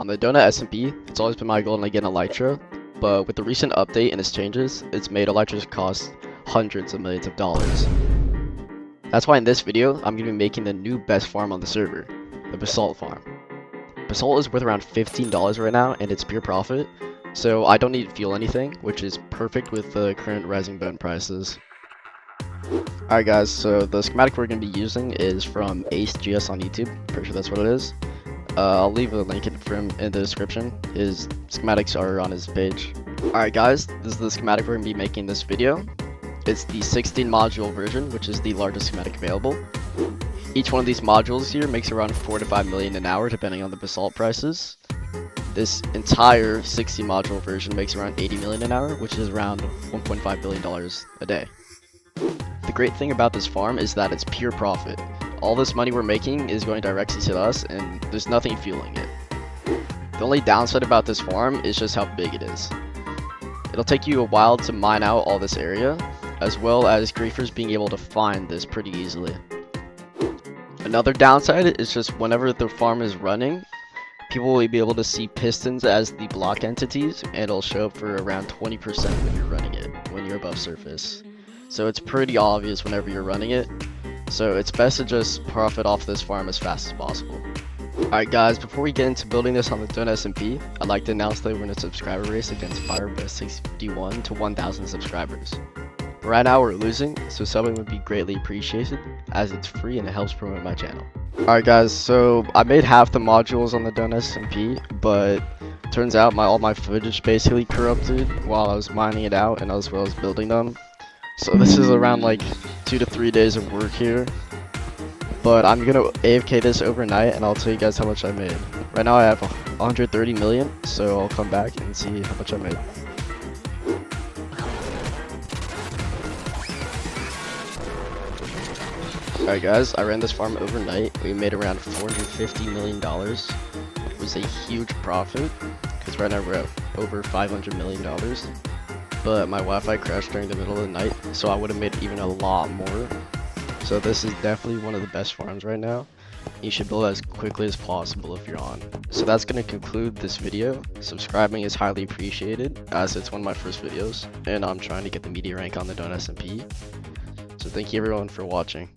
On the Donut SMP, it's always been my goal to get an Elytra, but with the recent update and its changes, it's made Elytras cost hundreds of millions of dollars. That's why in this video, I'm going to be making the new best farm on the server, the basalt farm. Basalt is worth around $15 right now, and it's pure profit, so I don't need to fuel anything, which is perfect with the current rising bone prices. Alright guys, so the schematic we're going to be using is from AceGS on YouTube, pretty sure that's what it is. I'll leave a link in the description. His schematics are on his page. Alright guys, this is the schematic we're going to be making this video. It's the 16 module version, which is the largest schematic available. Each one of these modules here makes around 4 to 5 million an hour depending on the basalt prices. This entire 60 module version makes around 80 million an hour, which is around $1.5 billion a day. The great thing about this farm is that it's pure profit. All this money we're making is going directly to us, and there's nothing fueling it. The only downside about this farm is just how big it is. It'll take you a while to mine out all this area, as well as griefers being able to find this pretty easily. Another downside is just whenever the farm is running, people will be able to see pistons as the block entities, and it'll show up for around 20% when you're running it, when you're above surface. So it's pretty obvious whenever you're running it. So it's best to just profit off this farm as fast as possible. Alright guys, before we get into building this on the Donut SMP, I'd like to announce that we're in a subscriber race against Farex 651 to 1,000 subscribers. But right now we're losing, so subbing would be greatly appreciated, as it's free and it helps promote my channel. Alright guys, so I made half the modules on the Donut SMP, but turns out all my footage basically corrupted while I was mining it out and as well as building them. So this is around like 2 to 3 days of work here, but I'm gonna AFK this overnight and I'll tell you guys how much I made. Right now I have 130 million, so I'll come back and see how much I made. Alright guys, I ran this farm overnight. We made around $450 million. It was a huge profit, because right now we're at over $500 million. But my Wi-Fi crashed during the middle of the night, so I would have made even a lot more. So this is definitely one of the best farms right now. You should build as quickly as possible if you're on. So that's going to conclude this video. Subscribing is highly appreciated, as it's one of my first videos, and I'm trying to get the media rank on the Donut SMP. So thank you everyone for watching.